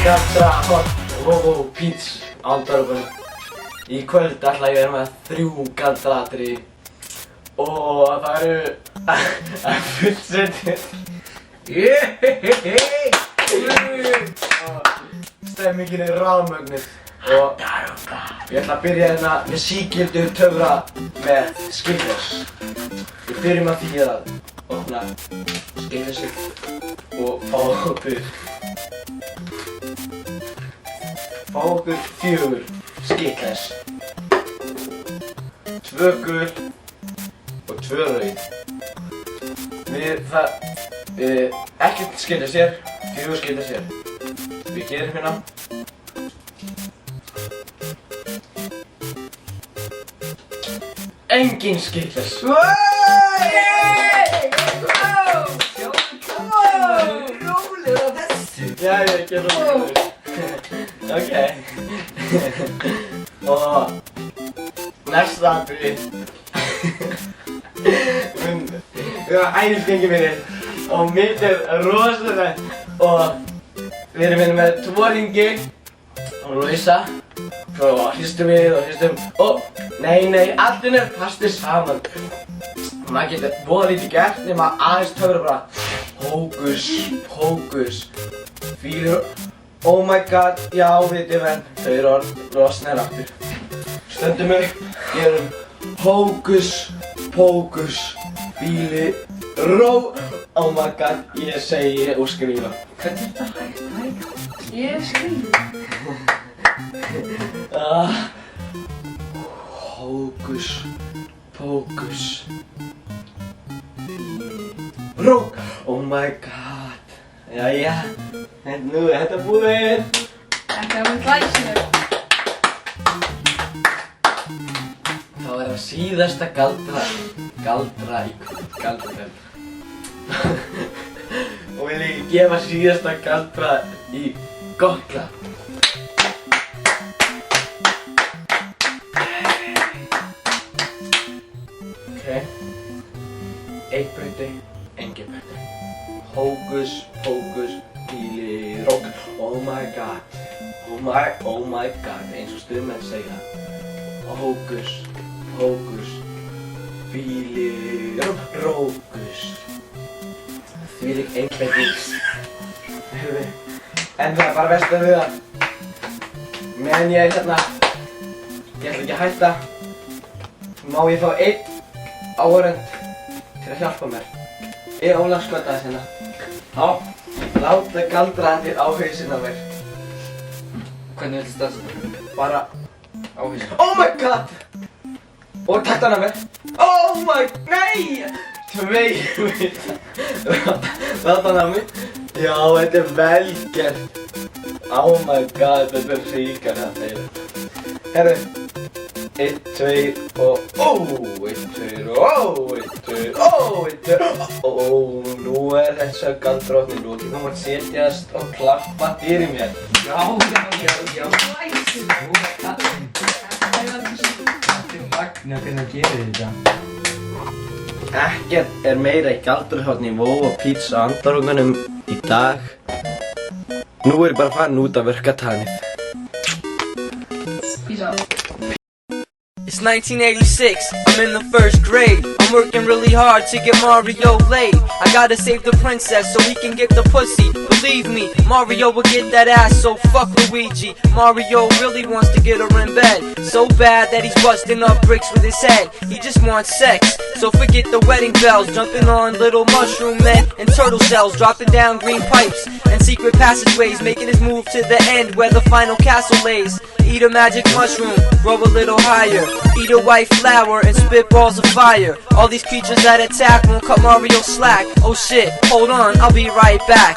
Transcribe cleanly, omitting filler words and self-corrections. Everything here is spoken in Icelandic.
Galdra og Peach Andorfun. Í kvöld ætla ég að vera með 3 galdraatriði og það eru fullsettir. Stemmingin er rafmögnuð og ég ætla að byrja hérna með sígildu töfra með Skittles. Við byrjum að því að opna Skittles og fá okkur 4 Skittles, 2 gul og 2 rauð. Ekkert Skittles hér, 4 Skittles hér. Við gerum hérna. Engin Skittles. Rólegur á þessu. Já, ég ger rólegur. Ok. Og næsta atriði. Við erum æðisgengi minni og mitt er rosalega og við erum hérna með 2 hringi og lausa. Svo hristum við og hristum og nei, allir er fastir saman. Maður getur voða lítið gert nema aðeins töfra bara hókus pókus. Fílur. Oh my god, já viti menn, þau eru losnir aftur. Stöndum upp, gerum hókus pókus fíli ró. Oh my god, ég segi og skrifa. Hvernig er þetta hægt? Ég skrifa. Hókus pókus ró. Oh my god. Jæja, nú er þetta búið. Þetta var glæsilegt. Það var það síðasta galdra í galdraferð. Og vil ég gefa síðasta galdra í gott klapp. Ok. 1 brauti, engin brauti. Hókus pókus fíli rók. Oh my god. Oh my god, eins og stuðmenn segja. Hókus pókus fíli rókus. Þvílík einbeiting. En það er bara verst að við það. Meðan ég er hérna, ég ætla ekki að hætta. Má ég fá 1 áhorfend til að hjálpa mér. Ég Ólaf skotaðist hérna. Já, láta galdraðandir á hausinn á mér. Hvernig viltu stafsa? Bara á hausinn. Oh my god! Og takk hann af mér. Oh my, nei! 2 vita. Láta hann af mér. Já, þetta er vel gert. Oh my god, þetta er ríkara þeirra. Herru. 1, 2 og 1, 2 og 1, 2 og 1, 2 nú er þessa galdróttin lókið. Þú mátt setjast og klappa fyrir mér. Já, glæsilegt. Nú er kallinn. Þetta er magna hvernig þú gerir þetta. Ekkert er meira í galdróttinni Vó og Pizza Andorfunum í dag. Nú er ég bara farin út að verka tanið. Peace out. It's 1986, I'm in the 1st grade. I'm working really hard to get Mario laid. I gotta save the princess so he can get the pussy. Believe me, Mario will get that ass, so fuck Luigi. Mario really wants to get her in bed, so bad that he's busting up bricks with his head. He just wants sex, so forget the wedding bells. Jumping on little mushroom men and turtle shells, dropping down green pipes and secret passageways, making his move to the end where the final castle lays. Eat a magic mushroom, grow a little higher. Eat a white flower and spit balls of fire. All these creatures that attack won't cut Mario slack. Oh shit, hold on, I'll be right back.